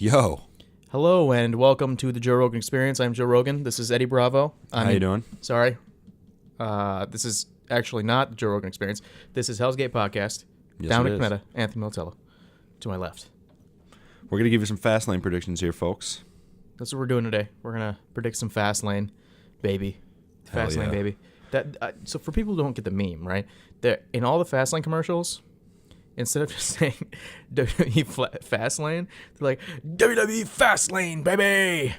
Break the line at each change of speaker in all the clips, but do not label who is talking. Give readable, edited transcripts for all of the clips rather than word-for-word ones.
Yo.
Hello and welcome to the Joe Rogan Experience. I'm Joe Rogan. This is Eddie Bravo.
How you doing?
Sorry. This is actually not the Joe Rogan Experience. This is Hell's Gate Podcast.
Yes,
Dominick,
it is.
Panetta, Anthony Militello. To my left.
We're going to give you some Fastlane predictions here, folks.
That's what we're doing today. We're going to predict some Fastlane, baby.
Hell
Fastlane,
yeah.
baby. So for people who don't get the meme, right? In all the Fastlane commercials, instead of just saying WWE Fastlane, they're like, WWE Fastlane, baby!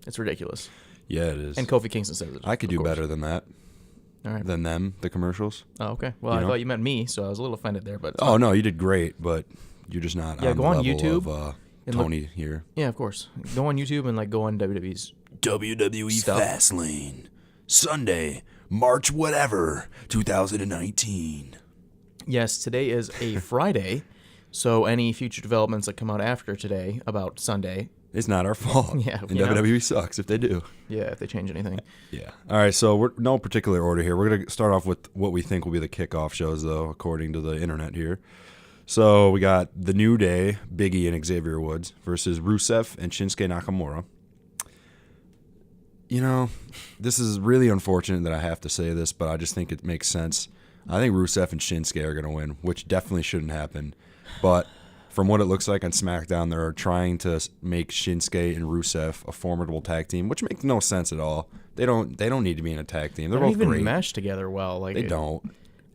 It's ridiculous.
Yeah, it is.
And Kofi Kingston says it.
I could
of
do
course.
better than that.
All right.
Than them, the commercials.
Oh, okay. Well, I thought you meant me, so I was a little offended there. But
Oh, no, you did great, but you're just not
Yeah,
on
go
the
on
level
YouTube
of
and
Tony here.
yeah, of course. Go on YouTube and go on WWE's.
WWE
Stuff.
Fastlane. Sunday, March whatever, 2019.
Yes, today is a Friday, so any future developments that come out after today about Sunday,
It's not our fault.
Yeah,
And
you know.
WWE sucks if they do.
yeah, if they change anything.
Yeah. All right, so we're no particular order here. We're going to start off with what we think will be the kickoff shows, though, according to the internet here. So we got The New Day, Big E and Xavier Woods versus Rusev and Shinsuke Nakamura. You know, this is really unfortunate that I have to say this, but I just think it makes sense. I think Rusev and Shinsuke are going to win, which definitely shouldn't happen. But from what it looks like on SmackDown, they're trying to make Shinsuke and Rusev a formidable tag team, which makes no sense at all. They don't need to be in a tag team.
They
They're
don't
both
even
great.
mesh together well. Like
They don't.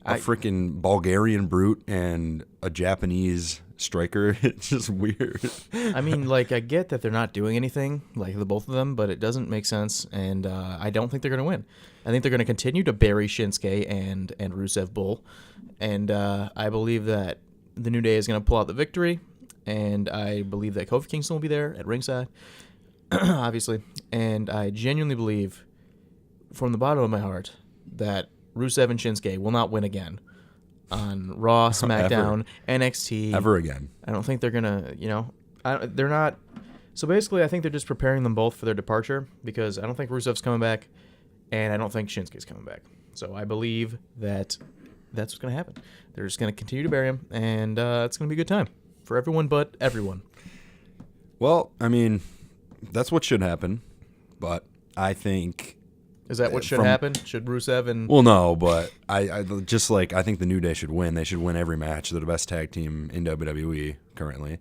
A
I-
freaking Bulgarian brute and a Japanese striker. It's just weird.
I mean, like, I get that they're not doing anything, like the both of them, but it doesn't make sense, and I don't think they're going to win. I think they're going to continue to bury Shinsuke and Rusev Bull, and I believe that the New Day is going to pull out the victory, and I believe that Kofi Kingston will be there at ringside, obviously, and I genuinely believe, from the bottom of my heart, that Rusev and Shinsuke will not win again on Raw, SmackDown, NXT.
Ever again.
I don't think they're going to, they're not. So basically, I think they're just preparing them both for their departure because I don't think Rusev's coming back and I don't think Shinsuke's coming back. So I believe that that's what's going to happen. They're just going to continue to bury him and it's going to be a good time for everyone but everyone.
Well, I mean, that's what should happen, but I think...
Is that what should happen? Should Rusev and...
Well, no, but I just like I think the New Day should win. They should win every match. They're the best tag team in WWE currently.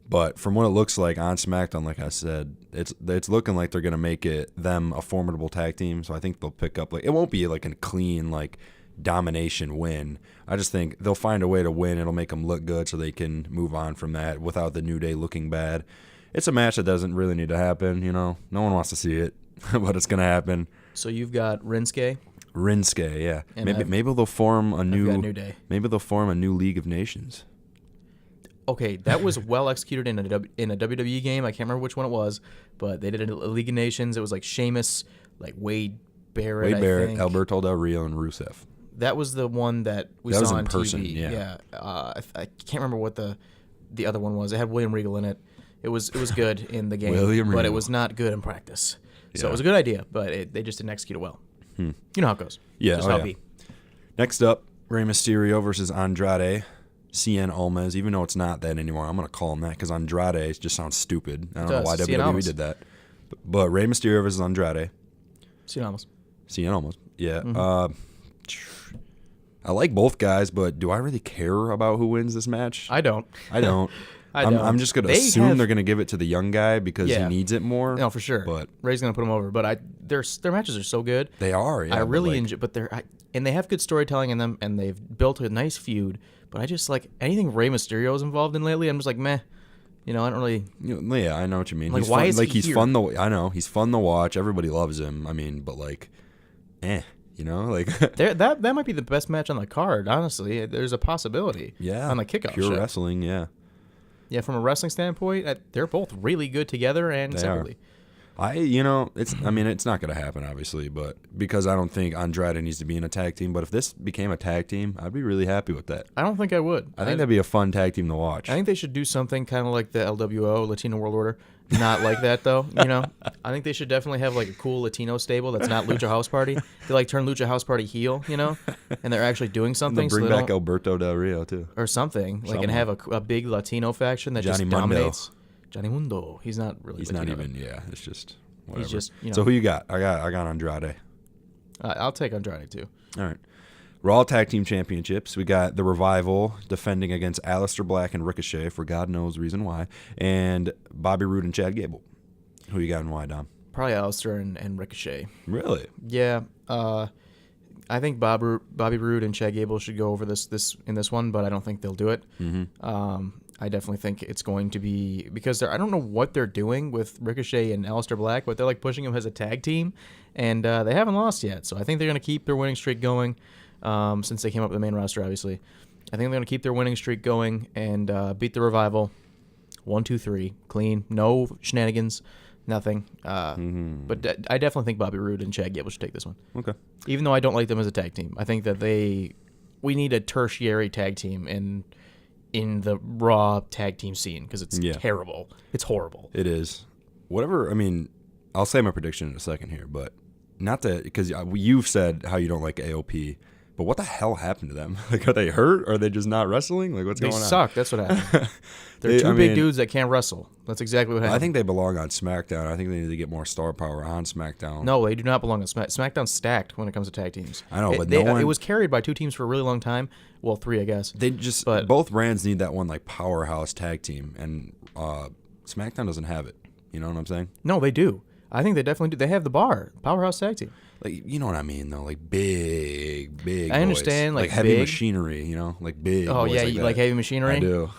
But from what it looks like on SmackDown, like I said, it's looking like they're gonna make them a formidable tag team. So I think they'll pick up it won't be like a clean like domination win. I just think they'll find a way to win. It'll make them look good so they can move on from that without the New Day looking bad. It's a match that doesn't really need to happen. No one wants to see it. But it's gonna happen.
So you've got Rinsuke.
Yeah.
And
Maybe they'll form a
got
new
New Day.
Maybe they'll form a new League of Nations.
Okay, that was well executed in a WWE game. I can't remember which one it was, but they did a League of Nations. It was like Sheamus, like Wade Barrett, I think.
Alberto Del Rio, and Rusev.
That was the one that we
That was
saw
in
on
person,
TV.
yeah.
I can't remember what the other one was. It had William Regal in it. It was good in the game,
William
but it
Regal.
was not good in practice. So
Yeah.
it was a good idea, but they just didn't execute it well. You know how it goes.
Yeah,
Just
oh,
how
yeah.
it be.
Next up, Rey Mysterio versus Andrade. Cien Almas, even though it's not that anymore, I'm going to call him that because Andrade just sounds stupid. I don't know why
does. Cien
WWE
Almas.
did that. But Rey Mysterio versus Andrade.
See you almost.
Cien Almas. Yeah.
Mm-hmm.
I like both guys, but do I really care about who wins this match?
I don't.
I don't.
I don't.
I'm just going to
They
assume
have-
they're going to give it to the young guy because
Yeah.
he needs it more.
No, for sure.
But
Ray's gonna put them over. But their matches are so good.
they are. Yeah,
I
but,
really
like,
enjoy, but and they have good storytelling in them, and they've built a nice feud. But I just like anything Rey Mysterio is involved in lately. I'm just like meh. I don't really.
Yeah, I know what you mean.
Like,
He's
why
fun,
is
like
he
he's
here?
fun to. I know he's fun to watch. Everybody loves him. I mean, but like, like
That might be the best match on the card. Honestly, there's a possibility.
yeah,
On the kickoff
pure
show.
wrestling. Yeah,
Yeah, from a wrestling standpoint, they're both really good together and
They
separately.
it's not going to happen, obviously, but because I don't think Andrade needs to be in a tag team. But if this became a tag team, I'd be really happy with that.
I don't think I would.
I think that'd be a fun tag team to watch.
I think they should do something kind of like the LWO, Latino World Order. Not like that, though. I think they should definitely have like a cool Latino stable that's not Lucha House Party. They like turn Lucha House Party heel, and they're actually doing something.
Bring
so
back
they don't,
Alberto Del Rio too.
or something, like, and have a big Latino faction that
Johnny
just
Mundo.
dominates. Johnny Mundo. He's not really.
He's
Latino.
not even. Yeah, it's just. Whatever.
He's just.
So who you got? I got Andrade.
I'll take Andrade too.
All right. Raw Tag Team Championships. We got the Revival defending against Aleister Black and Ricochet for God knows reason why, and Bobby Roode and Chad Gable. Who you got and why, Dom?
Probably Aleister and Ricochet.
Really?
Yeah. I think Bobby Roode and Chad Gable should go over this one, but I don't think they'll do it.
Mm-hmm.
I definitely think it's going to be because I don't know what they're doing with Ricochet and Aleister Black, but they're like pushing them as a tag team, and they haven't lost yet. So I think they're going to keep their winning streak going since they came up with the main roster, obviously. I think they're going to keep their winning streak going and beat the Revival 1, 2, 3, clean, no shenanigans, nothing. But I definitely think Bobby Roode and Chad Gable should take this one.
Okay.
Even though I don't like them as a tag team, I think that we need a tertiary tag team in the Raw tag team scene because it's terrible. It's horrible.
It is. Whatever. I mean, I'll say my prediction in a second here, but not that because you've said how you don't like AOP. But what the hell happened to them? Like, are they hurt? Or are they just not wrestling? Like, what's going on?
They suck. That's what happened. They're two big dudes that can't wrestle. That's exactly what happened.
I think they belong on SmackDown. I think they need to get more star power on SmackDown.
No, they do not belong on SmackDown. SmackDown's stacked when it comes to tag teams.
I know, but
it was carried by two teams for a really long time. Well, three, I guess.
Both brands need that one like powerhouse tag team, and SmackDown doesn't have it. You know what I'm saying?
No, they do. I think they definitely do. They have the powerhouse tag team.
Like, you know what I mean, though? Like, big
I understand,
boys.
like
heavy
big
machinery, you know? Like, big
Oh,
boys
yeah,
like
you
that.
like heavy machinery?
I do.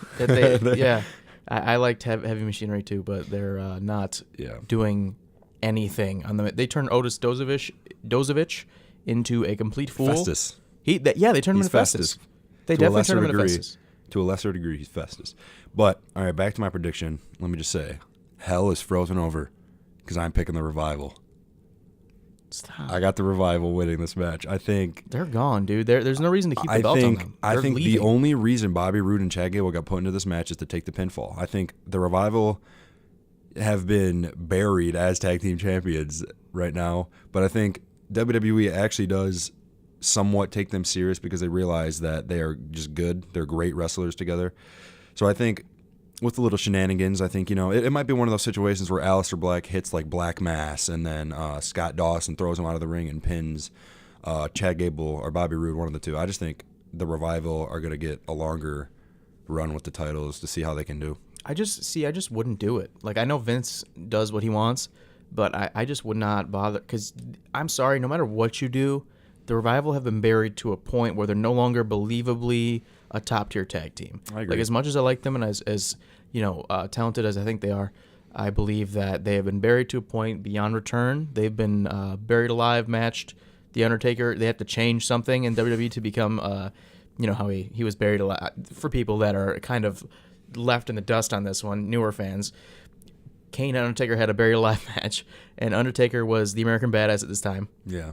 Yeah. I liked heavy machinery, too, but they're not doing anything on them. They turned Otis Dozovich into a complete fool.
Festus.
They turned him into Festus. They definitely turned him into Festus.
To a lesser degree, he's Festus. But, all right, back to my prediction. Let me just say, hell is frozen over because I'm picking the Revival.
Stop.
I got the Revival winning this match. I think
they're gone, dude. There's no reason to keep the belt on them.
I think the only reason Bobby Roode and Chad Gable got put into this match is to take the pinfall. I think the Revival have been buried as tag team champions right now, but I think WWE actually does somewhat take them serious because they realize that they are just good. They're great wrestlers together. So I think with the little shenanigans, I think, it might be one of those situations where Aleister Black hits like Black Mass and then Scott Dawson throws him out of the ring and pins Chad Gable or Bobby Roode, one of the two. I just think the Revival are going to get a longer run with the titles to see how they can do.
I just wouldn't do it. Like, I know Vince does what he wants, but I just would not bother because I'm sorry, no matter what you do, the Revival have been buried to a point where they're no longer believably a top-tier tag team.
I agree.
Like, as much as I like them and as talented as I think they are, I believe that they have been buried to a point beyond return. They've been buried alive, matched The Undertaker. They have to change something in WWE to become, how he was buried alive. For people that are kind of left in the dust on this one, newer fans, Kane and Undertaker had a buried alive match, and Undertaker was the American Badass at this time.
Yeah.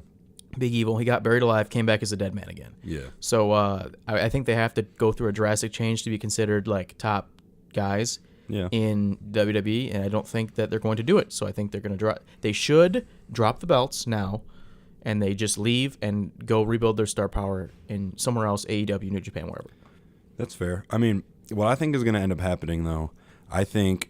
Big Evil. He got buried alive, came back as a dead man again.
Yeah.
So I think they have to go through a drastic change to be considered like top guys in WWE, and I don't think that they're going to do it. So I think they're going to drop. They should drop the belts now, and they just leave and go rebuild their star power in somewhere else, AEW, New Japan, wherever.
That's fair. I mean, what I think is going to end up happening, though, I think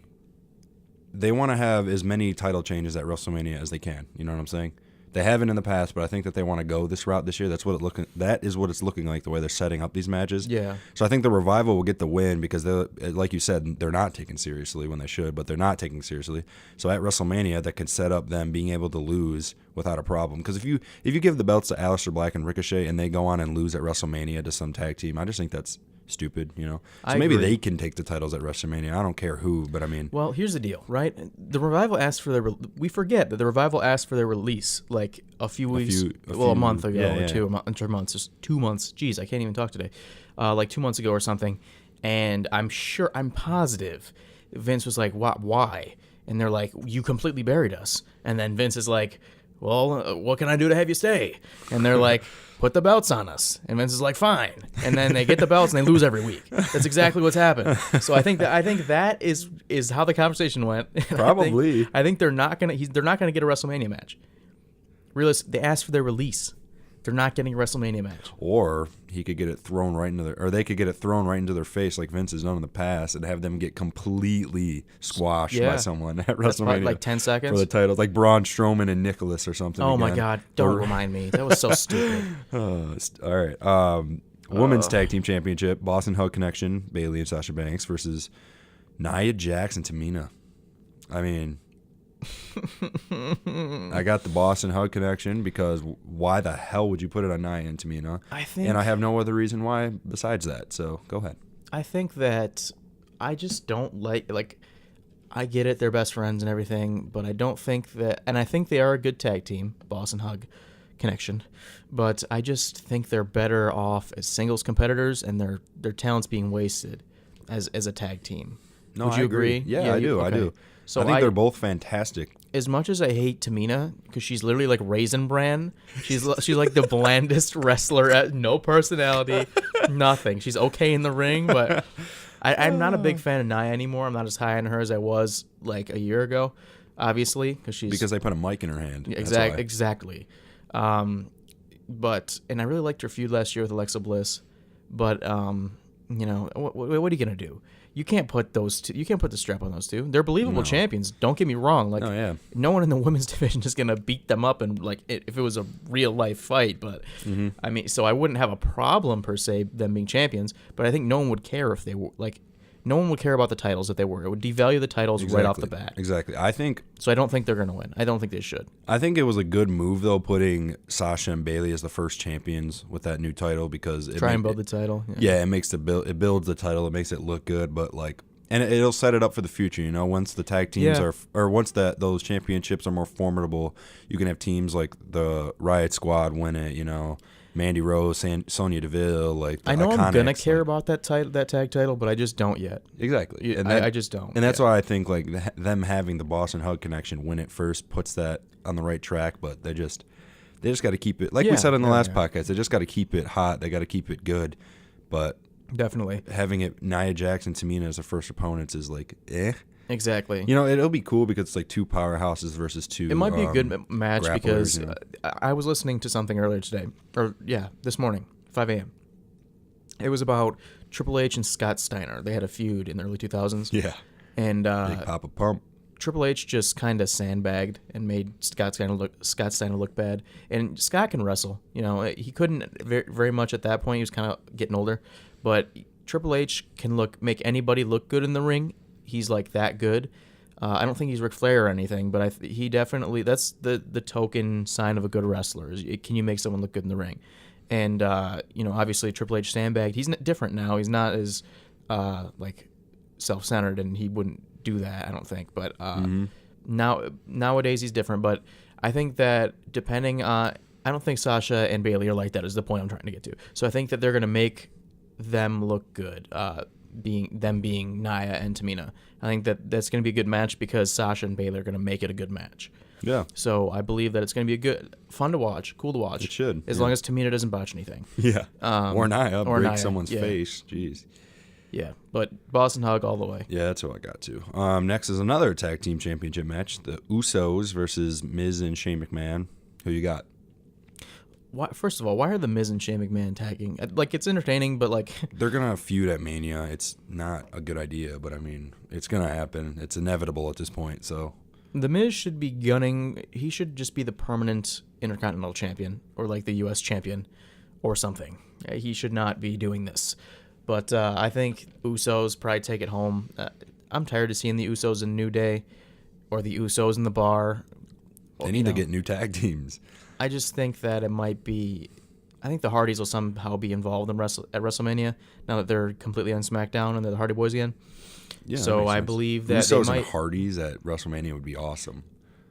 they want to have as many title changes at WrestleMania as they can. You know what I'm saying? They haven't in the past, but I think that they want to go this route this year. That is what it's looking like, the way they're setting up these matches.
Yeah.
So I think the Revival will get the win because, like you said, they're not taken seriously when they should, but they're not taken seriously. So at WrestleMania, that can set up them being able to lose without a problem. Because if you give the belts to Aleister Black and Ricochet and they go on and lose at WrestleMania to some tag team, I just think that's stupid, So maybe they can take the titles at WrestleMania. I don't care who, but I mean.
Well, here's the deal, right? The Revival asked for we forget that the Revival asked for their release like a month ago or 2 months, just 2 months. Jeez, I can't even talk today. Like 2 months ago or something. And I'm positive Vince was like, why? And they're like, you completely buried us. And then Vince is like, well, what can I do to have you stay? And they're like, put the belts on us. And Vince is like, fine. And then they get the belts and they lose every week. That's exactly what's happened. So I think that is how the conversation went.
Probably.
I think they're not gonna get a WrestleMania match. They asked for their release. They're not getting a WrestleMania match.
Or he could get it thrown right into or they could get it thrown right into their face like Vince has done in the past and have them get completely squashed by someone at
That's
WrestleMania.
like 10 seconds?
For the titles, like Braun Strowman and Nicholas or something.
Oh, my God. Don't remind me. That was so stupid.
All right. Women's Tag Team Championship, Boston Hug Connection, Bayley and Sasha Banks versus Nia Jax and Tamina. I mean, I got the Boston Hug Connection because why the hell would you put it on Nia and Tamina? And I have no other reason why besides that. So go ahead.
I think that I just don't like I get it, they're best friends and everything, but I don't think that, and I think they are a good tag team, Boston Hug Connection, but I just think they're better off as singles competitors, and their talent's being wasted as a tag team.
No,
Would you agree?
Yeah, I do. Okay. I do.
So
I think they're both fantastic.
As much as I hate Tamina, because she's literally like Raisin Bran, she's like the blandest wrestler, no personality, nothing. She's okay in the ring, but I'm not a big fan of Nia anymore. I'm not as high on her as I was like a year ago, obviously, because they
put a mic in her hand.
Exactly. But I really liked her feud last year with Alexa Bliss, but you know, what are you gonna do? You can't put those two. You can't put the strap on those two. They're believable champions. Don't get me wrong. Like, no one in the women's division is gonna beat them up, and like if it was a real life fight. But I mean, so I wouldn't have a problem per se them being champions. But I think no one would care if they were like. No one would care about the titles if they were. It would devalue the titles right off the bat.
Exactly.
So I don't think they're going to win. I don't think they should.
I think it was a good move, though, putting Sasha and Bayley as the first champions with that new title because
try and build the title.
Yeah, it builds the title. It makes it look good, but like, and it'll set it up for the future. You know, once the tag teams once those championships are more formidable, you can have teams like the Riot Squad win it. You know. Mandy Rose, Sonya Deville, like the
I know
Iconics,
I'm gonna care about that tag title, but I just don't yet.
Exactly,
and I just don't.
And that's why I think like them having the Boston Hug Connection win it first puts that on the right track. But they just got to keep it, like we said in the last podcast. They just got to keep it hot. They got to keep it good. But
definitely
having it Nia Jax and Tamina as the first opponents is like
Exactly.
You know, it'll be cool because it's like two powerhouses versus two.
It might be a good match because I was listening to something earlier today, this morning, 5 a.m. It was about Triple H and Scott Steiner. They had a feud in the early 2000s.
Yeah.
And
Big Papa Pump.
Triple H just kind of sandbagged and made Scott Steiner look bad. And Scott can wrestle. You know, he couldn't very much at that point. He was kind of getting older. But Triple H can make anybody look good in the ring. He's like that good. I don't think he's Ric Flair or anything, but he definitely, that's the token sign of a good wrestler. Can you make someone look good in the ring? And, you know, obviously Triple H sandbagged. He's different now. He's not as, like, self-centered, and he wouldn't do that, I don't think. But nowadays he's different. But I think that depending on, I don't think Sasha and Bayley are like that is the point I'm trying to get to. So I think that they're going to make them look good. Being Nia and Tamina. I think that's going to be a good match because Sasha and Bayley are going to make it a good match.
Yeah.
So I believe that it's going to be fun to watch, cool to watch.
It should.
As long as Tamina doesn't botch anything.
Yeah. Or Nia break someone's face. Jeez.
Yeah, but Boston Hug all the way.
Yeah, that's what I got to. Next is another tag team championship match, the Usos versus Miz and Shane McMahon. Who you got?
First of all, why are the Miz and Shane McMahon tagging? Like, it's entertaining, but like
they're gonna feud at Mania. It's not a good idea, but I mean, it's gonna happen. It's inevitable at this point. So
the Miz should be gunning. He should just be the permanent Intercontinental Champion or like the U.S. Champion or something. He should not be doing this. But I think Usos probably take it home. I'm tired of seeing the Usos in New Day or the Usos in the Bar.
They need to get new tag teams.
I just think that it might be. I think the Hardys will somehow be involved in at WrestleMania now that they're completely on SmackDown and they're the Hardy Boys again. Yeah. So I believe that
Usos
they might.
And Hardys at WrestleMania would be awesome.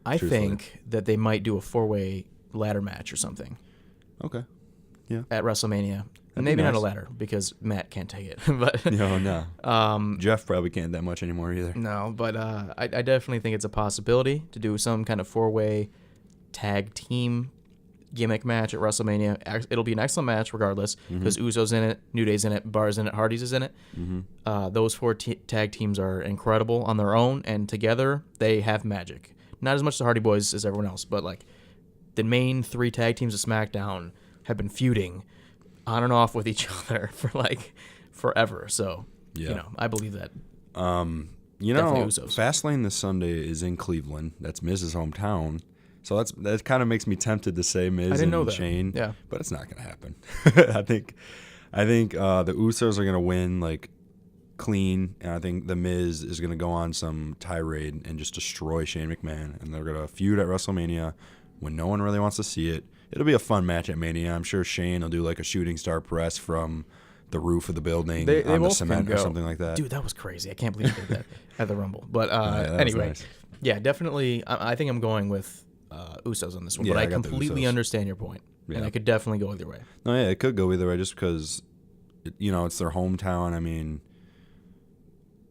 I think that they might do a 4-way ladder match or something.
Okay. Yeah.
At WrestleMania. And maybe not a ladder because Matt can't take it. But
no. Jeff probably can't that much anymore either.
No, but I definitely think it's a possibility to do some kind of 4-way tag team gimmick match at WrestleMania. It'll be an excellent match regardless because Usos in it, New Day's in it, Bar's in it, Hardy's is in it. Those 4 tag teams are incredible on their own, and together they have magic. Not as much the Hardy Boys as everyone else, but like the main 3 tag teams of SmackDown have been feuding on and off with each other for like forever. So, I believe that. Definitely Usos.
Fastlane this Sunday is in Cleveland. That's Miz's hometown. So that kind of makes me tempted to say Miz and Shane.
Yeah.
But it's not going to happen. I think the Usos are going to win like clean, and I think the Miz is going to go on some tirade and just destroy Shane McMahon, and they're going to feud at WrestleMania when no one really wants to see it. It'll be a fun match at Mania. I'm sure Shane will do like a shooting star press from the roof of the building on the cement or something like that.
Dude, that was crazy. I can't believe he did that at the Rumble. But
yeah,
anyway,
nice.
Yeah, definitely. I think I'm going with Usos on this one, but I completely understand your point, and I could definitely go either way.
No, yeah, it could go either way just because, it's their hometown. I mean,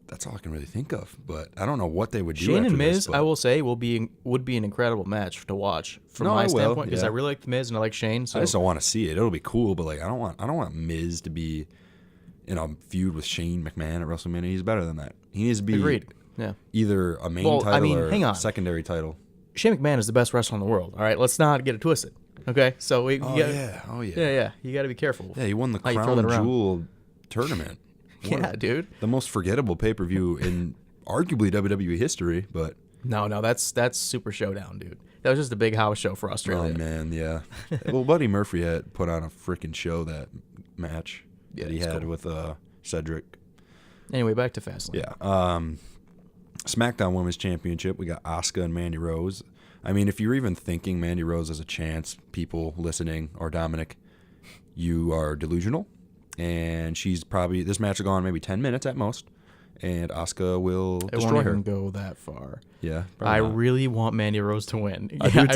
that's all I can really think of. But I don't know what they would do.
Shane
after
and Miz,
this,
I will say, would be an incredible match to watch from my standpoint because I really like the Miz and I like Shane. So
I just don't want to see it. It'll be cool, but like I don't want Miz to be in a feud with Shane McMahon at WrestleMania. He's better than that. He needs to be
agreed. Yeah,
either a main title or
hang on.
a secondary title.
Shane McMahon is the best wrestler in the world. All right, let's not get it twisted. Okay, so you got to be careful.
Yeah, he won the Crown Jewel tournament.
Yeah, dude.
The most forgettable pay-per-view in arguably WWE history, but
no, that's Super Showdown, dude. That was just a big house show for Australia.
Oh man, yeah. Well, Buddy Murphy had put on a freaking show that match that he had with Cedric.
Anyway, back to Fastlane.
Yeah. SmackDown Women's Championship, we got Asuka and Mandy Rose. I mean, if you're even thinking Mandy Rose has a chance, people listening, or Dominic, you are delusional. And this match will go on maybe 10 minutes at most, and Asuka will destroy her.
It won't even go that far.
Yeah.
I really want Mandy Rose to win.
I do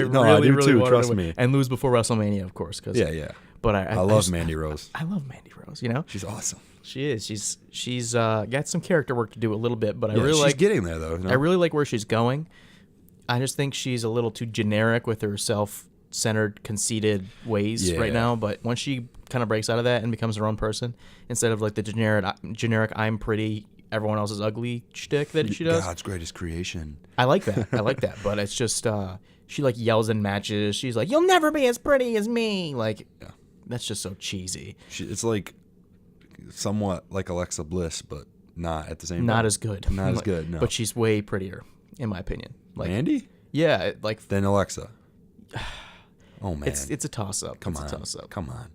too, trust me.
And lose before WrestleMania, of course.
Yeah.
But
I love Mandy Rose.
I love Mandy Rose,
She's awesome.
She is. She's got some character work to do a little bit, but
she's getting there though.
I really like where she's going. I just think she's a little too generic with her self-centered, conceited ways right now. But once she kind of breaks out of that and becomes her own person, instead of like the generic "I'm pretty, everyone else is ugly" shtick that she does.
God's greatest creation.
I like that. But it's just she like yells in matches. She's like, "You'll never be as pretty as me." Like, that's just so cheesy.
It's like somewhat like Alexa Bliss, but not at the same time.
Not as good.
Not as good, no.
But she's way prettier, in my opinion. Like
Mandy?
Yeah, like
than Alexa. Oh man,
it's a toss up.
Come on.
I
Mandy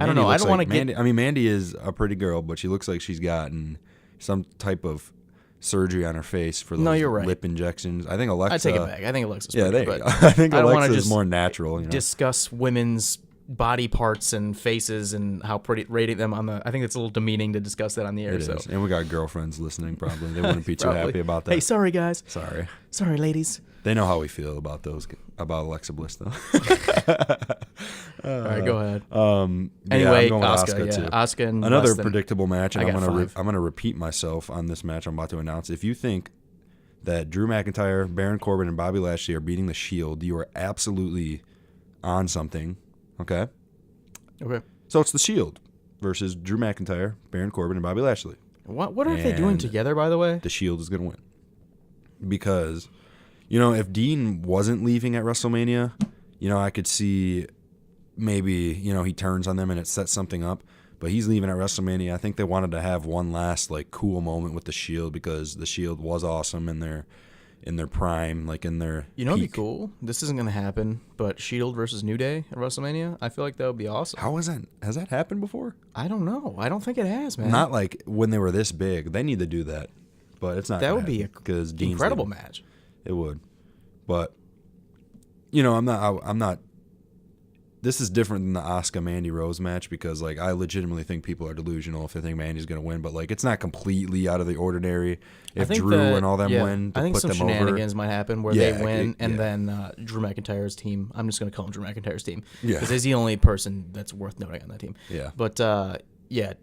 don't know. I don't want to
get. I mean, Mandy is a pretty girl, but she looks like she's gotten some type of surgery on her face for those lip injections. I think Alexa.
I take it back. I think Alexa's
pretty,
there you go.
I think Alexa is more natural.
Discuss women's body parts and faces and how pretty rating them on the. I think it's a little demeaning to discuss that on the air.
It is. And we got girlfriends listening. Probably they wouldn't be too happy about that.
Hey, sorry guys. Sorry, ladies.
They know how we feel about Alexa Bliss, though.
All right, go ahead.
Anyway, I'm going with Asuka too.
Asuka and
another predictable match, and I'm
gonna
repeat myself on this match I'm about to announce. If you think that Drew McIntyre, Baron Corbin, and Bobby Lashley are beating the Shield, you are absolutely on something. Okay. So it's the Shield versus Drew McIntyre, Baron Corbin, and Bobby Lashley.
What are they doing together, by the way?
The Shield is going to win because, if Dean wasn't leaving at WrestleMania, I could see maybe he turns on them and it sets something up. But he's leaving at WrestleMania. I think they wanted to have one last cool moment with the Shield because the Shield was awesome in their prime, in their
it'd be cool. This isn't going to happen, but Shield versus New Day at WrestleMania, I feel like that would be awesome.
How is that? Has that happened before?
I don't know. I don't think it has, man.
Not when they were this big. They need to do that, but it's not.
That would be
an
incredible match.
It would, but I'm not. This is different than the Asuka Mandy Rose match because I legitimately think people are delusional if they think Mandy's going to win, but it's not completely out of the ordinary if Drew and all them win to
I think
put
some
them
shenanigans
over.
might happen where they win and then Drew McIntyre's team. I'm just going to call him Drew McIntyre's team because he's the only person that's worth noting on that team.
Yeah,
but I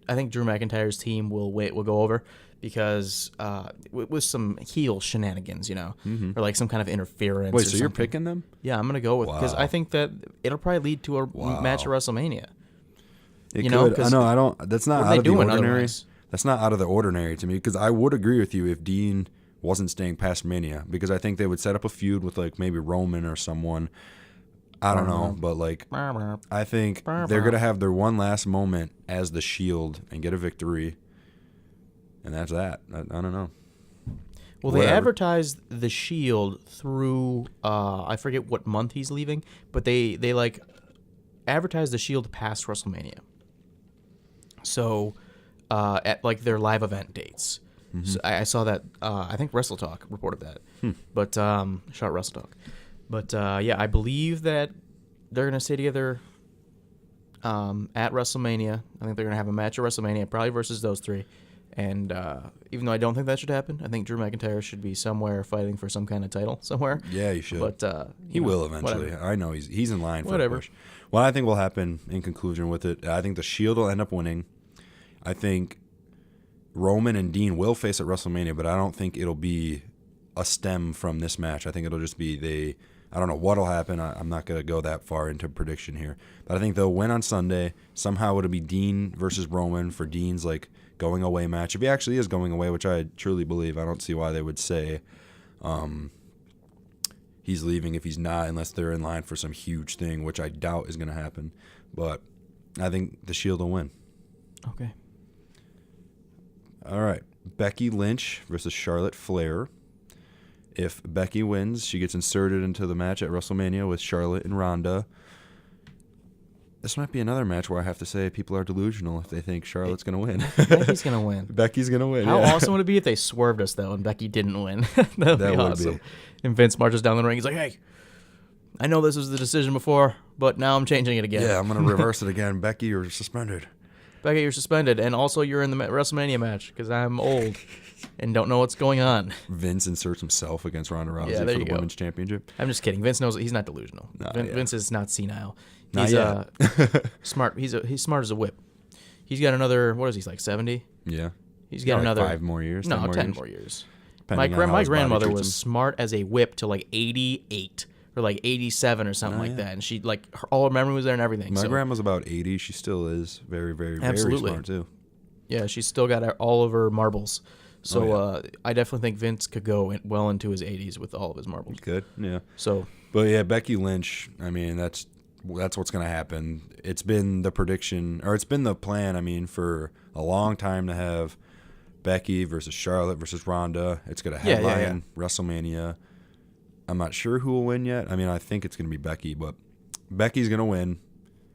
think Drew McIntyre's team will go over because with some heel shenanigans, or some kind of interference.
Wait, so you're picking them?
Yeah, I'm gonna go with because I think that it'll probably lead to a match at WrestleMania.
It could. I know. I don't. That's not out of the ordinary.
Otherwise?
That's not out of the ordinary to me because I would agree with you if Dean wasn't staying past Mania because I think they would set up a feud with maybe Roman or someone. I don't know, but like I think they're gonna have their one last moment as the Shield and get a victory, and that's that. I don't know.
Well, they advertised the Shield through I forget what month he's leaving, but they like advertised the Shield past WrestleMania. So at like their live event dates. Mm-hmm. So I saw that. I think Wrestle Talk reported that. But shout Wrestle Talk. But yeah, I believe that they're gonna stay together at WrestleMania. I think they're gonna have a match at WrestleMania, probably versus those three. And even though I don't think that should happen, I think Drew McIntyre should be somewhere fighting for some kind of title somewhere.
Yeah, he should.
But
he will eventually. Whatever. I know he's in line for a push. What I think will happen in conclusion with it, I think the Shield will end up winning. I think Roman and Dean will face at WrestleMania, but I don't think it'll be a stem from this match. I think it'll just be I don't know what'll happen. I'm not going to go that far into prediction here. But I think they'll win on Sunday. Somehow it'll be Dean versus Roman for Dean's like going away match. If he actually is going away, which I truly believe, I don't see why they would say he's leaving if he's not, unless they're in line for some huge thing, which I doubt is going to happen. But I think the Shield will win.
Okay.
All right. Becky Lynch versus Charlotte Flair. If Becky wins, she gets inserted into the match at WrestleMania with Charlotte and Ronda. This might be another match where I have to say people are delusional if they think Charlotte's going to win.
Becky's going to win.
Becky's going to win.
How awesome would it be if they swerved us, though, and Becky didn't win? That would be awesome. And Vince marches down the ring. He's like, hey, I know this was the decision before, but now I'm changing it again.
Yeah, I'm going to reverse it again. Becky, you're suspended.
Becky, you're suspended. And also, you're in the WrestleMania match because I'm old and don't know what's going on.
Vince inserts himself against Ronda Rousey for the Women's Championship.
I'm just kidding. Vince knows he's not delusional. Vince is not senile. He's smart. He's smart as a whip. He's got another, what is he, like 70?
Yeah.
He's got another
5 more years.
No, 10 more years. My grandmother was smart as a whip till like 88 or like 87 or something like that. And she like all her memory was there and everything.
My grandma's about 80. She still is very, very, very smart too. Yeah,
she's still got all of her marbles. So I definitely think Vince could go well into his 80s with all of his marbles.
He could, yeah.
So,
but yeah, Becky Lynch. I mean, that's what's going to happen. It's been the prediction, or it's been the plan, I mean, for a long time to have Becky versus Charlotte versus Ronda. It's going to headline WrestleMania. I'm not sure who will win yet. I mean, I think it's going to be Becky, but Becky's going to win,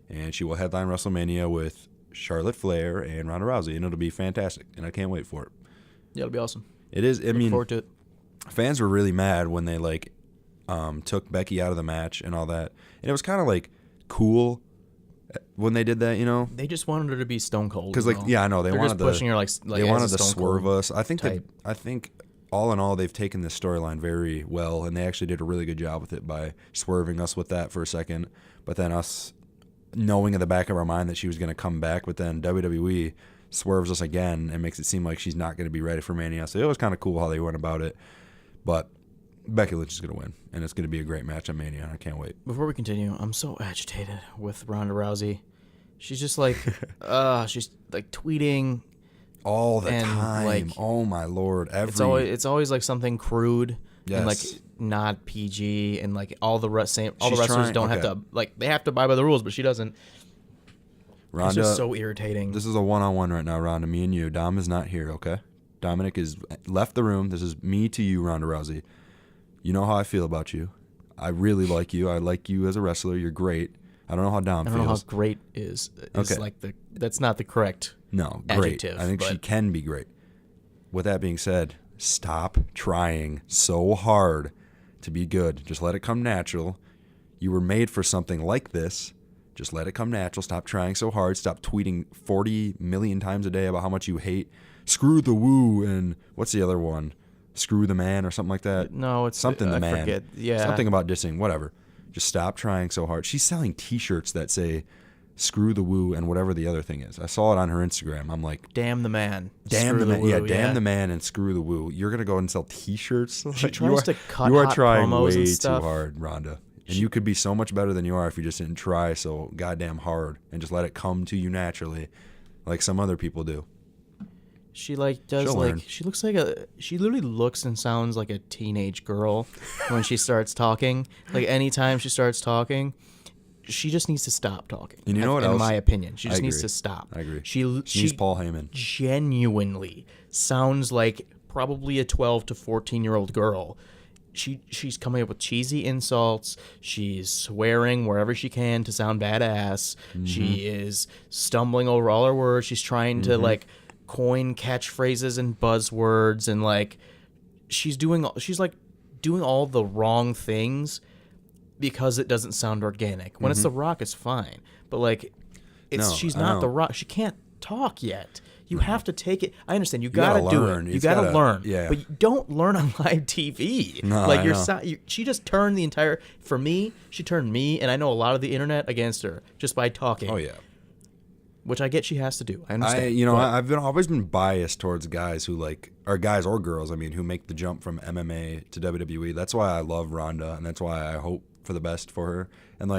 and she will headline WrestleMania with Charlotte Flair and Ronda Rousey, and it'll be fantastic, and I can't wait for it.
Yeah, it'll be awesome.
It is. I mean,
look forward to it.
Fans were really mad when they took Becky out of the match and all that, and it was kind of like cool when they did that, you know.
They just wanted her to be Stone Cold.
Because I know they're wanted
just pushing her like
they wanted to swerve us. I think all in all they've taken this storyline very well, and they actually did a really good job with it by swerving us with that for a second, but then us knowing in the back of our mind that she was going to come back, but then WWE swerves us again and makes it seem like she's not going to be ready for Mania. So it was kind of cool how they went about it, but Becky Lynch is going to win, and it's going to be a great match at Mania. I can't wait.
Before we continue, I'm so agitated with Ronda Rousey. She's just like, she's like tweeting
all the time. Like, oh my Lord!
It's always like something crude and like not PG, and like all the wrestlers don't have to they have to abide by the rules, but she doesn't. Ronda, it's just so irritating.
This is a one-on-one right now, Ronda. Me and you. Dom is not here. Okay, Dominick is left the room. This is me to you, Ronda Rousey. You know how I feel about you. I really like you. I like you as a wrestler. You're great. I don't know how Dom feels.
I don't know how great is okay. Like that's not the correct adjective.
I think she can be great. With that being said, stop trying so hard to be good. Just let it come natural. You were made for something like this. Just let it come natural. Stop trying so hard. Stop tweeting 40 million times a day about how much you hate Screw the Woo and what's the other one? Screw the Man or something like that.
No, it's
something the Man.
Forget. Yeah.
Something about dissing, whatever. Just stop trying so hard. She's selling T-shirts that say "Screw the Woo" and whatever the other thing is. I saw it on her Instagram. I'm like,
"Damn the Man,
damn the Man, yeah, damn the Man, and screw the Woo." You're gonna go and sell T-shirts?
She tries to cut
you are
hot
trying
promos
way
and stuff.
too hard, Rhonda. And you could be so much better than you are if you just didn't try so goddamn hard and just let it come to you naturally, like some other people do.
She like does
She'll
like
learn.
she looks like she literally looks and sounds like a teenage girl when she starts talking. Like anytime she starts talking, she just needs to stop talking.
And you know what
in
else?
my opinion, she
I
just needs
agree.
to stop.
I agree.
She
She's Paul Heyman.
genuinely sounds like probably a 12 to 14-year-old girl. She's coming up with cheesy insults. She's swearing wherever she can to sound badass. She is stumbling over all her words. She's trying to like coin catchphrases and buzzwords, and like she's like doing all the wrong things because it doesn't sound organic. When it's The Rock, it's fine, but like she's not The Rock. She can't talk yet. You have to take it. I understand. You gotta do it. You gotta learn.
Yeah.
But you don't learn on live TV.
No,
like
I know.
she just turned the entire. For me, she turned me, and I know a lot of the internet against her just by talking.
Oh yeah.
Which I get she has to do. I understand.
I've always been biased towards guys who or guys or girls, who make the jump from MMA to WWE. That's why I love Ronda, and that's why I hope for the best for her. And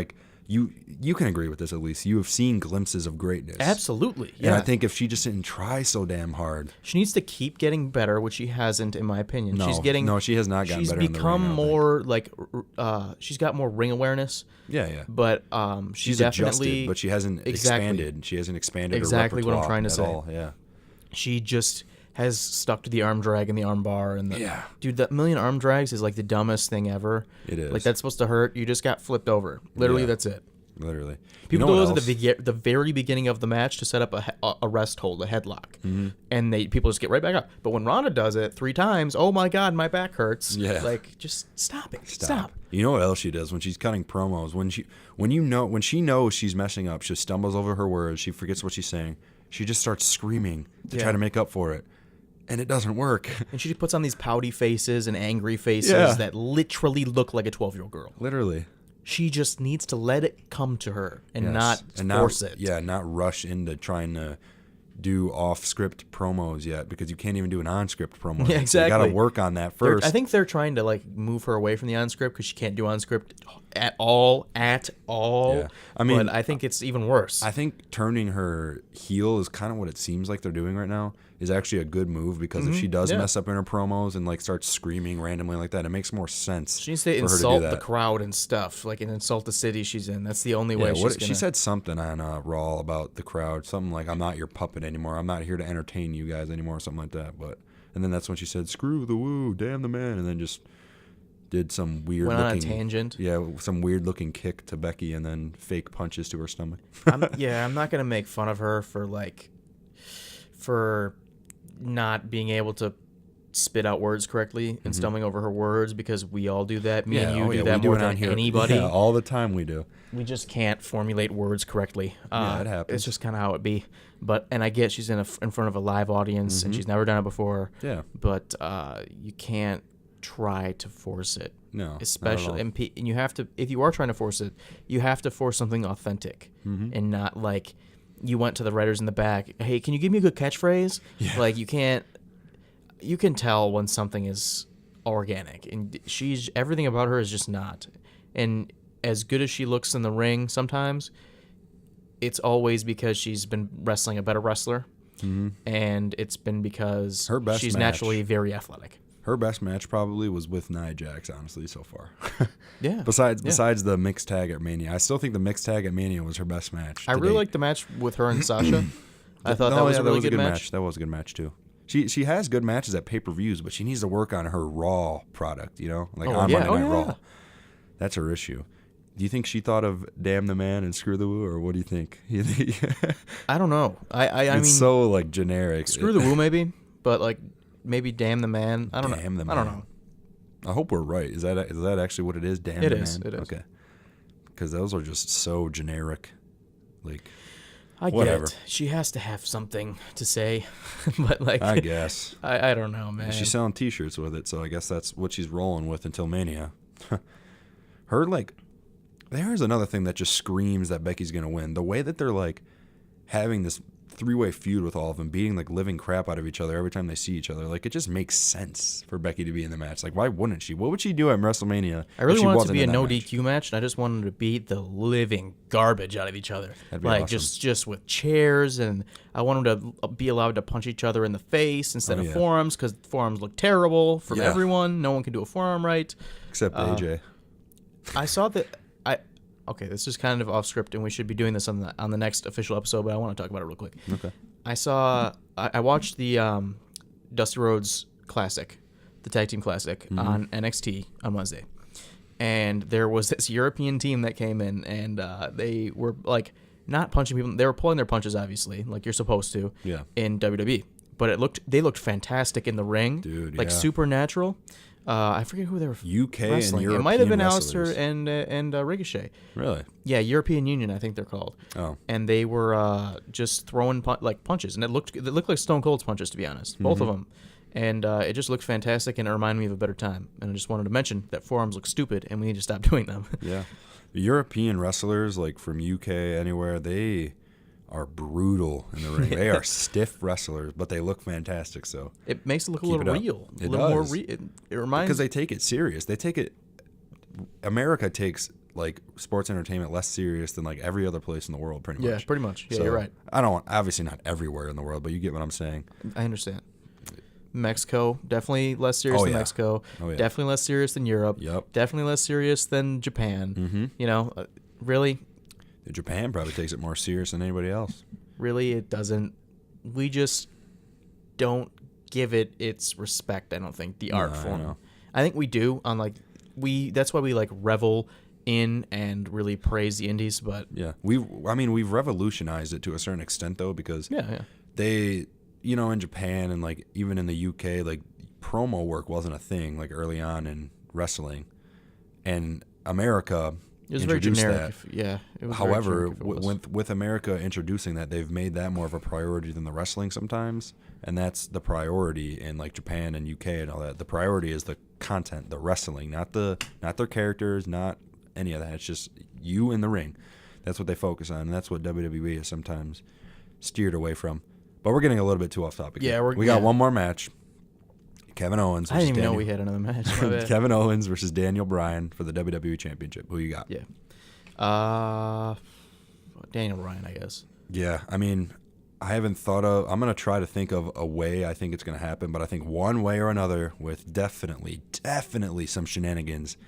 you can agree with this at least. You have seen glimpses of greatness.
Absolutely.
And
Yeah.
I think if she just didn't try so damn hard,
She needs to keep getting better, which she hasn't, in my opinion.
No, she has not gotten
she's
better in the ring,
become
I don't
more she's got more ring awareness.
yeah.
But she
She's
definitely
adjusted, but she hasn't expanded. She hasn't expanded
Exactly
her
what I'm
repertoire
trying to
at
say.
all. Yeah.
she just has stuck to the arm drag and the arm bar and
Yeah.
dude, that million arm drags is like the dumbest thing ever.
It is.
Like that's supposed to hurt. You just got flipped over. Literally,
Yeah.
that's it.
Literally.
People
You know
do
what
those at
else?
the very beginning of the match to set up a rest hold, a headlock,
Mm-hmm.
and people just get right back up. But when Ronda does it 3 times, oh my god, my back hurts.
Yeah.
Like just stop it. Stop.
You know what else she does when she's cutting promos? When she knows she's messing up, she stumbles over her words, she forgets what she's saying. She just starts screaming to try to make up for it. And it doesn't work.
And she puts on these pouty faces and angry faces
Yeah.
that literally look like a 12-year-old girl.
Literally.
She just needs to let it come to her and not force it.
Yeah, not rush into trying to do off-script promos yet, because you can't even do an on-script promo.
Yeah, exactly.
You got to work on that first.
I think they're trying to like move her away from the on-script because she can't do on-script at all.
Yeah. I mean,
but I think it's even worse.
I think turning her heel is kind of what it seems like they're doing right now, is actually a good move, because if she does mess up in her promos and like starts screaming randomly like that, it makes more sense.
She needs to
for her
insult
to do
the
that.
crowd and stuff, like and insult the city she's in. That's the only
Yeah,
way she's gonna.
she said something on Raw about the crowd, something like, "I'm not your puppet anymore. I'm not here to entertain you guys anymore," or something like that. And then that's when she said, "Screw the woo, damn the man," and then just did some weird
Went on a
looking
tangent.
Yeah, some weird looking kick to Becky, and then fake punches to her stomach.
I'm not gonna make fun of her for not being able to spit out words correctly and stumbling over her words, because we all do that. Me and you do that
we
more
it
than
on here.
anybody.
Yeah, all the time we do.
We just can't formulate words correctly.
Yeah, it happens.
It's just kind of how it be. And I get she's in front of a live audience and she's never done it before.
Yeah.
But you can't try to force it.
No,
Especially,
not at all.
and you have to, if you are trying to force it, you have to force something authentic and not like you went to the writers in the back. Hey, can you give me a good catchphrase?
Yeah.
Like you can't. You can tell when something is organic, and everything about her is just not. And as good as she looks in the ring, sometimes it's always because she's been wrestling a better wrestler, and it's been because
Her best
she's
match.
naturally very athletic.
Her best match probably was with Nia Jax, honestly, so far.
Yeah.
Besides the mixed tag at Mania, I still think the mixed tag at Mania was her best match.
I
to
really
date.
liked the match with her and Sasha. I thought that was a really good match.
That was a good match too. She has good matches at pay-per-views, but she needs to work on her Raw product, on Monday Night Raw. That's her issue. Do you think she thought of "Damn the Man" and "Screw the Woo," or what do you think?
I don't know. I mean,
it's so like generic.
screw the woo maybe, but like maybe damn the man. I don't know.
Damn the
I don't
Man.
know.
I hope we're right. Is that actually what it is? Damn
It
the
is,
Man.
it is.
Okay. Because those are just so generic. Like,
I
whatever.
get it. She has to have something to say, but like
I guess.
I don't know, man.
She's selling T-shirts with it, so I guess that's what she's rolling with until Mania. There's another thing that just screams that Becky's gonna win. The way that they're like having this three-way feud with all of them, beating like living crap out of each other every time they see each other. Like, it just makes sense for Becky to be in the match. Like, why wouldn't she? What would she do at WrestleMania?
I really
if she
want it to
wasn't
be a
in that
no
match?
DQ match, and I just wanted to beat the living garbage out of each other.
That'd be
Like
awesome.
just with chairs, and I want them to be allowed to punch each other in the face instead of forearms, because forearms look terrible from everyone. No one can do a forearm right.
Except AJ.
I saw that. Okay, this is kind of off script, and we should be doing this on the next official episode, but I want to talk about it real quick.
Okay.
I watched the Dusty Rhodes Classic, the Tag Team Classic, on NXT on Wednesday, and there was this European team that came in, and they were like not punching people. They were pulling their punches, obviously, like you're supposed to.
Yeah.
In WWE, but they looked fantastic in the ring,
dude.
like supernatural. I forget who they were.
UK
wrestling.
and European
It might have been
wrestlers.
Aleister and Ricochet.
Really?
Yeah, European Union, I think they're called.
Oh.
And they were just throwing punches, and it looked like Stone Cold's punches, to be honest, both of them. And it just looked fantastic, and it reminded me of a better time. And I just wanted to mention that forearms look stupid, and we need to stop doing them.
Yeah. The European wrestlers, like from UK, anywhere, they are brutal in the ring. They are stiff wrestlers, but they look fantastic. So
it makes it look a
keep
little
it up.
real.
It
a little
does.
more it reminds
because they take it serious. They take it. America takes like sports entertainment less serious than like every other place in the world, pretty much.
Yeah, pretty much. Yeah,
So,
you're right.
I don't obviously not everywhere in the world, but you get what I'm saying.
I understand. Mexico, definitely less serious than Mexico.
Oh, yeah.
Definitely less serious than Europe.
Yep.
Definitely less serious than Japan. You know, really,
Japan probably takes it more serious than anybody else.
really, it doesn't. We just don't give it its respect. I don't think the art form. I think we do on like that's why we like revel in and really praise the indies. But
yeah, we've revolutionized it to a certain extent though, because they, you know, in Japan and like even in the UK, like promo work wasn't a thing like early on in wrestling, and America
it was very generic.
That.
It was
However, with America introducing that, they've made that more of a priority than the wrestling sometimes, and that's the priority in like Japan and UK and all that. The priority is the content, the wrestling, not their characters, not any of that. It's just you in the ring. That's what they focus on, and that's what WWE is sometimes steered away from. But we're getting a little bit too off topic.
Yeah,
we got one more match. Kevin Owens.
I didn't even know we had another match. My bad.
Kevin Owens versus Daniel Bryan for the WWE Championship. Who you got?
Yeah. Daniel Bryan, I guess.
Yeah, I mean, I haven't thought of. I'm gonna try to think of a way I think it's gonna happen, but I think one way or another, with definitely some shenanigans,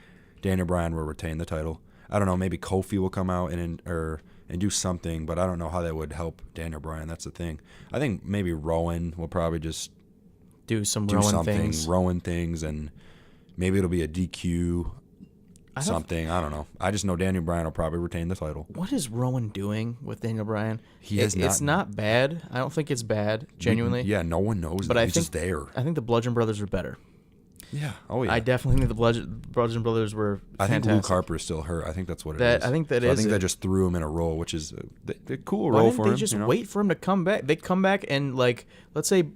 Daniel Bryan will retain the title. I don't know. Maybe Kofi will come out and do something, but I don't know how that would help Daniel Bryan. That's the thing. I think maybe Rowan will probably just
do Rowan things,
and maybe it'll be a DQ something. I don't know. I just know Daniel Bryan will probably retain the title.
What is Rowan doing with Daniel Bryan?
It's
not bad. I don't think it's bad, genuinely.
Yeah, no one knows
but
that.
He's
just there.
I think the Bludgeon Brothers are better.
Yeah. Oh, yeah.
I definitely think the Bludgeon Brothers were fantastic.
I think Luke Harper is still hurt. I think that's what it is.
I think that
so
is
I think
it.
they just threw him in a role, which is a cool
Why
role
didn't
for
they
him.
just
you know?
wait for him to come back? They come back and, like, let's say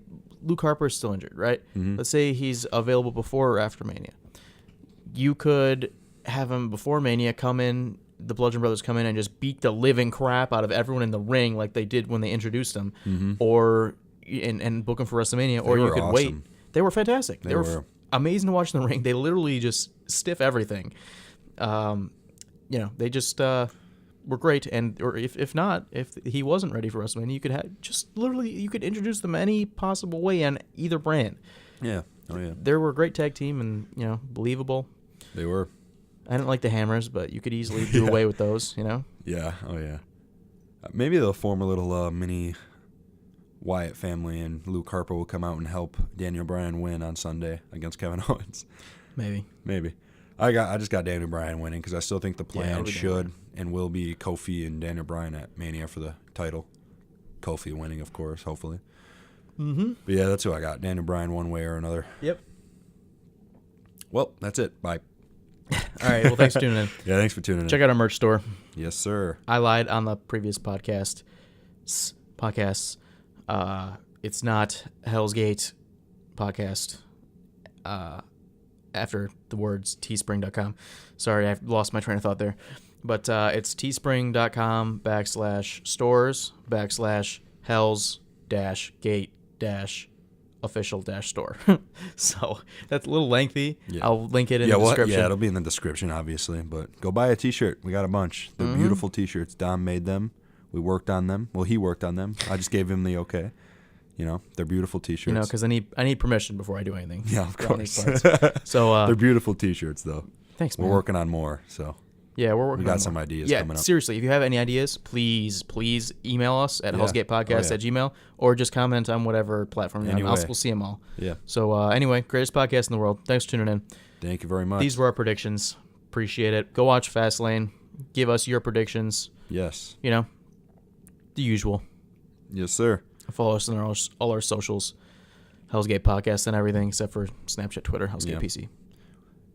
Luke Harper is still injured, right?
Mm-hmm.
Let's say he's available before or after Mania. You could have him before Mania come in, the Bludgeon Brothers come in and just beat the living crap out of everyone in the ring like they did when they introduced them, or and book him for WrestleMania, or you could
awesome.
wait. They were fantastic.
They were
amazing to watch in the ring. They literally just stiff everything. They just were great. And or if he wasn't ready for WrestleMania, you could introduce them any possible way on either brand.
Yeah. Oh yeah.
They were a great tag team and believable.
They were.
I didn't like the hammers, but you could easily do away with those.
Yeah. Oh yeah. Maybe they'll form a little mini Wyatt family, and Luke Harper will come out and help Daniel Bryan win on Sunday against Kevin Owens. Maybe. I just got Daniel Bryan winning because I still think the plan should and will be Kofi and Daniel Bryan at Mania for the title. Kofi winning, of course, hopefully.
Mm-hmm.
But yeah, that's who I got. Daniel Bryan one way or another.
Yep.
Well, that's it. Bye.
All right. Well, thanks for tuning in.
Yeah, thanks for tuning in.
Check out our merch store.
Yes, sir.
I lied on the previous podcasts. It's not Hell's Gate podcast after the words teespring.com. Sorry, I've lost my train of thought there. But it's teespring.com /stores Hell's-Gate-Official-Store. So that's a little lengthy.
Yeah.
I'll link it in the description.
Yeah, it'll be in the description, obviously. But go buy a T-shirt. We got a bunch. They're beautiful T-shirts. Dom made them. We worked on them. Well, he worked on them. I just gave him the okay. They're beautiful T-shirts.
Because I need permission before I do anything.
Yeah, of course.
So
they're beautiful T-shirts, though.
Thanks, man.
We're working on more, so.
Yeah, we're working.
We got
on
some
more.
ideas coming up.
Yeah, seriously, if you have any ideas, please email us at hellsgatepodcast@gmail.com or just comment on whatever platform you're on. We'll see them all.
Yeah.
So anyway, greatest podcast in the world. Thanks for tuning in.
Thank you very much.
These were our predictions. Appreciate it. Go watch Fastlane. Give us your predictions.
Yes.
The usual.
Yes, sir.
Follow us on all our socials. Hell's Gate Podcast and everything except for Snapchat, Twitter, Hell's Gate PC.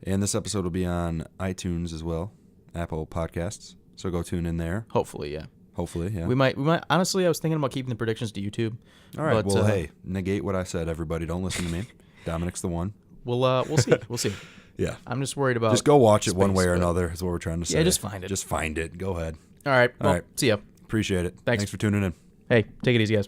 And this episode will be on iTunes as well, Apple Podcasts. So go tune in there.
Hopefully, yeah.
Yeah.
We might. Honestly, I was thinking about keeping the predictions to YouTube.
All right. But, hey, negate what I said, everybody. Don't listen to me. Dominick's the one.
We'll see. We'll see.
Yeah.
I'm just worried about.
Just go watch it one way or another. Is what we're trying to say.
Yeah, just find it.
Just find it. Go ahead.
All right. Well,
all right.
See ya.
Appreciate it.
Thanks
for tuning in.
Hey, take it easy, guys.